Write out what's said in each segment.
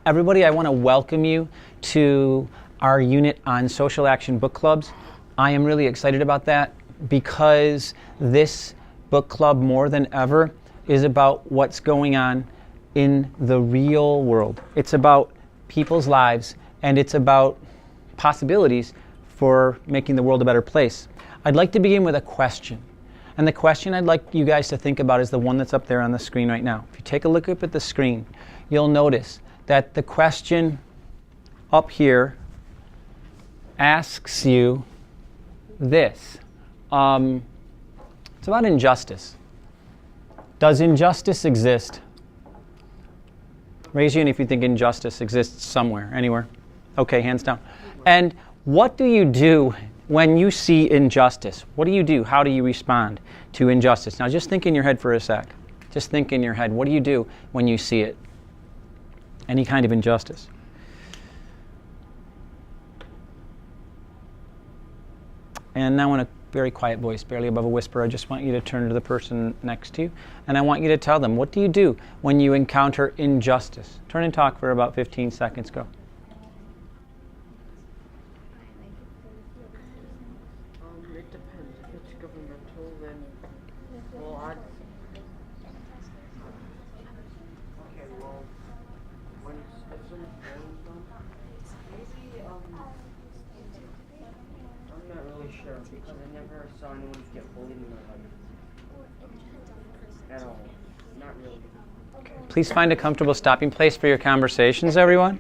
Everybody, I want to welcome you to our unit on social action book clubs. I am really excited about that because this book club, more than ever, is about what's going on in the real world. It's about people's lives, and it's about possibilities for making the world a better place. I'd like to begin with a question. And the question I'd like you guys to think about is the one that's up there on the screen right now. If you take a look up at the screen, you'll notice that the question up here asks you this. It's about injustice. Does injustice exist? Raise your hand if you think injustice exists somewhere, anywhere. Okay, hands down. And what do you do when you see injustice? What do you do? How do you respond to injustice? Now just think in your head for a sec. Just think in your head. What do you do when you see it? Any kind of injustice. And now in a very quiet voice, barely above a whisper, I just want you to turn to the person next to you, and I want you to tell them, what do you do when you encounter injustice? Turn and talk for about 15 seconds. Go. It depends. If it's governmental, then when if someone's bullying them, maybe I'm not really sure because I never saw anyone get bullied in their life at all. Not really. Please find a comfortable stopping place for your conversations, everyone.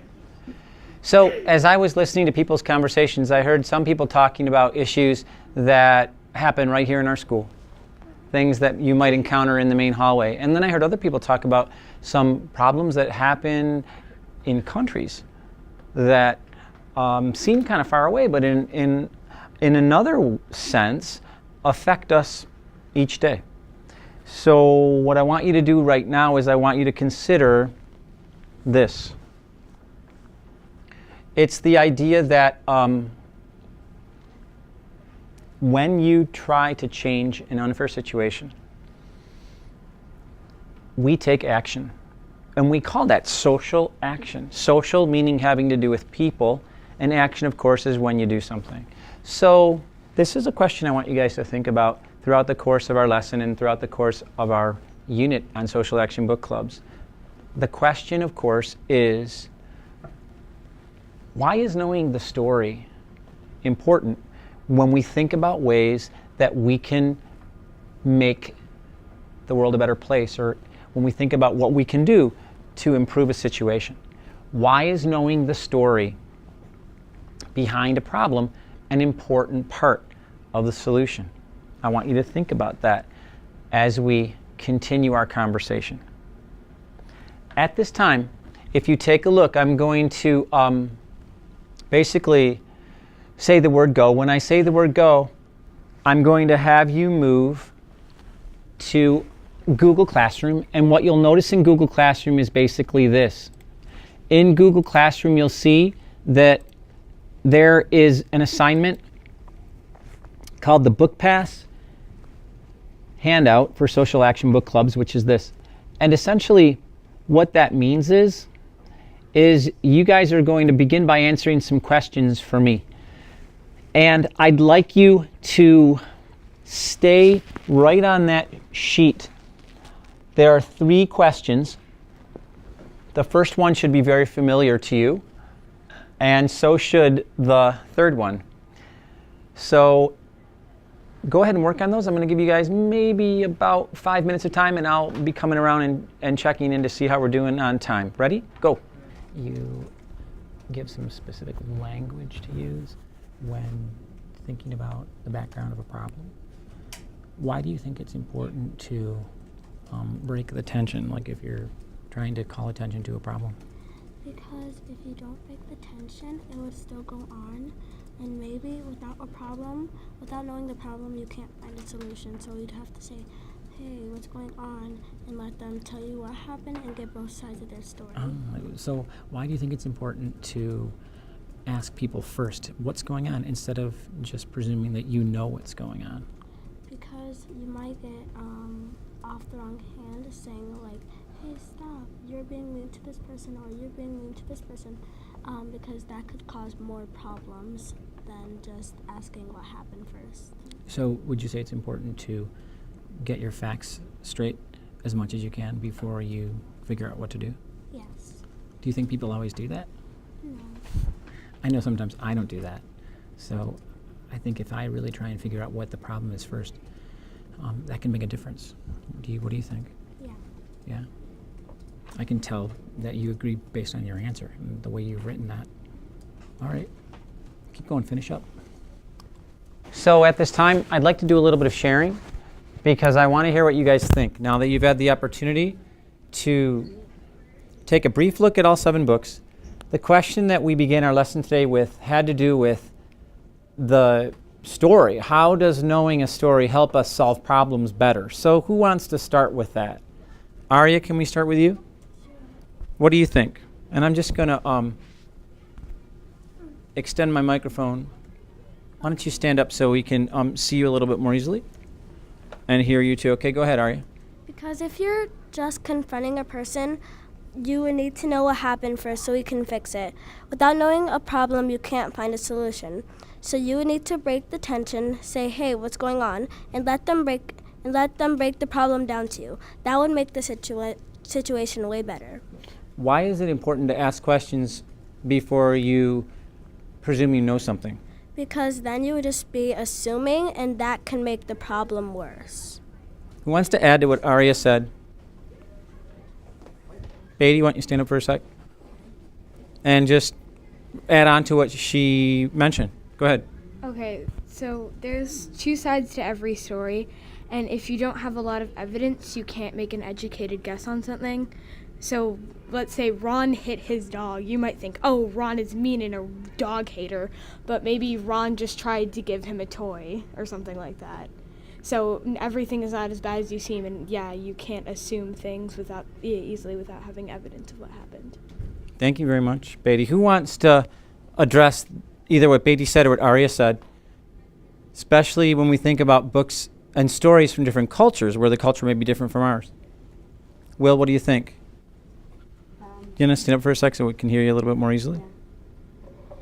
So as I was listening to people's conversations, I heard some people talking about issues that happen right here in our school, things that you might encounter in the main hallway. And then I heard other people talk about some problems that happen in countries that seem kind of far away, but in another sense affect us each day. So what I want you to do right now is I want you to consider this. It's the idea that when you try to change an unfair situation, we take action. And we call that social action. Social meaning having to do with people, and action, of course, is when you do something. So this is a question I want you guys to think about throughout the course of our lesson and throughout the course of our unit on social action book clubs. The question, of course, is, why is knowing the story important when we think about ways that we can make the world a better place, or when we think about what we can do to improve a situation? Why is knowing the story behind a problem an important part of the solution? I want you to think about that as we continue our conversation. At this time, if you take a look, I'm going to basically say the word go. When I say the word go, I'm going to have you move to Google Classroom, and what you'll notice in Google Classroom is basically this. In Google Classroom, you'll see that there is an assignment called the Book Pass handout for social action book clubs, which is this. And essentially what that means is you guys are going to begin by answering some questions for me. And I'd like you to stay right on that sheet. There are 3 questions. The first one should be very familiar to you, and so should the third one. So go ahead and work on those. I'm going to give you guys maybe about 5 minutes of time, and I'll be coming around and checking in to see how we're doing on time. Ready? Go. You give some specific language to use when thinking about the background of a problem. Why do you think it's important to break the tension, like if you're trying to call attention to a problem? Because if you don't break the tension, it would still go on, and maybe without knowing the problem, you can't find a solution. So you'd have to say, hey, what's going on, and let them tell you what happened and get both sides of their story. So why do you think it's important to ask people first what's going on instead of just presuming that you know what's going on? Because you might get off the wrong hand saying like, hey, stop, you're being mean to this person, or you're being mean to this person, because that could cause more problems than just asking what happened first. So would you say it's important to get your facts straight as much as you can before you figure out what to do? Yes. Do you think people always do that? No. I know sometimes I don't do that. So I think if I really try and figure out what the problem is first, that can make a difference. What do you think? Yeah. Yeah? I can tell that you agree based on your answer and the way you've written that. All right. Keep going. Finish up. So at this time, I'd like to do a little bit of sharing because I want to hear what you guys think. Now that you've had the opportunity to take a brief look at all 7 books, the question that we began our lesson today with had to do with the story. How does knowing a story help us solve problems better? So who wants to start with that? Arya, can we start with you? What do you think? And I'm just going to extend my microphone. Why don't you stand up so we can see you a little bit more easily and hear you too. Okay, go ahead, Arya. Because if you're just confronting a person, you would need to know what happened first so you can fix it. Without knowing a problem, you can't find a solution. So you would need to break the tension, say, hey, what's going on, and let them break the problem down to you. That would make the situation way better. Why is it important to ask questions before you presume you know something? Because then you would just be assuming, and that can make the problem worse. Who wants to add to what Arya said? Beatty, why don't you stand up for a sec? And just add on to what she mentioned. Go ahead. Okay, so there's 2 sides to every story, and if you don't have a lot of evidence, you can't make an educated guess on something. So let's say Ron hit his dog. You might think, oh, Ron is mean and a dog hater, but maybe Ron just tried to give him a toy or something like that. So everything is not as bad as you seem, and yeah, you can't assume things easily without having evidence of what happened. Thank you very much, Beatty. Who wants to address either what Beatty said or what Arya said, especially when we think about books and stories from different cultures where the culture may be different from ours? Will, what do you think? You want to stand up for a sec so we can hear you a little bit more easily? Yeah.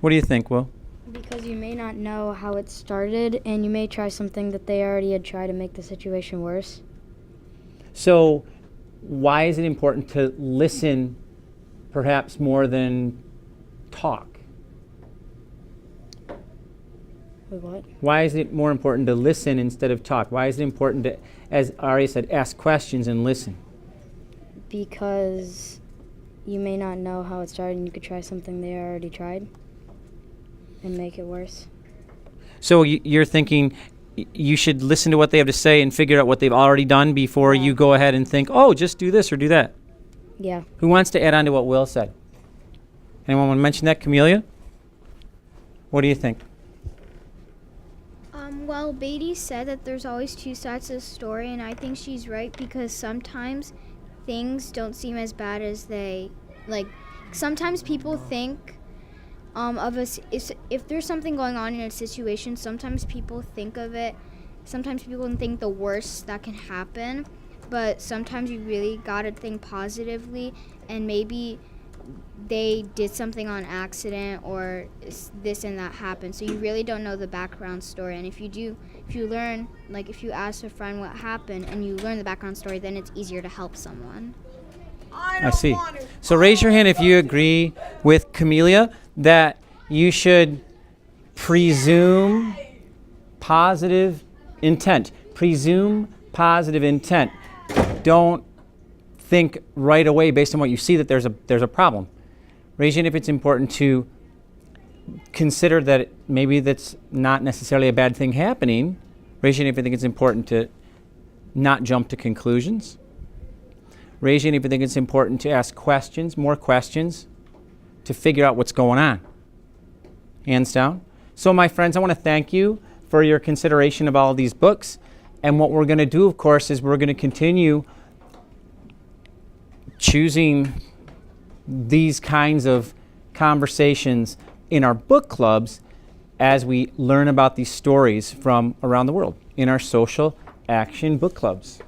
What do you think, Will? Because you may not know how it started, and you may try something that they already had tried to make the situation worse. So why is it important to listen perhaps more than talk? Wait, what? Why is it more important to listen instead of talk? Why is it important to, as Arya said, ask questions and listen? Because you may not know how it started, and you could try something they already tried and make it worse. So you're thinking you should listen to what they have to say and figure out what they've already done before you go ahead and think, oh, just do this or do that. Yeah. Who wants to add on to what Will said? Anyone want to mention that? Camellia? What do you think? Well, Beatty said that there's always 2 sides to the story, and I think she's right because sometimes things don't seem as bad as they, sometimes people think of us, if there's something going on in a situation, sometimes people think and think the worst that can happen, but sometimes you really gotta think positively, and maybe they did something on accident or this and that happened, so you really don't know the background story. And if you learn, if you ask a friend what happened and you learn the background story, then it's easier to help someone. I see. So raise your hand if you agree with Camellia that you should presume positive intent. Presume positive intent. Don't think right away based on what you see that there's a problem. Raise your hand if it's important to consider that maybe that's not necessarily a bad thing happening. Raise your hand if you think it's important to not jump to conclusions. Raise your hand if you think it's important to ask questions, more questions, to figure out what's going on. Hands down. So my friends, I want to thank you for your consideration of all of these books. And what we're going to do, of course, is we're going to continue choosing these kinds of conversations in our book clubs as we learn about these stories from around the world in our social action book clubs.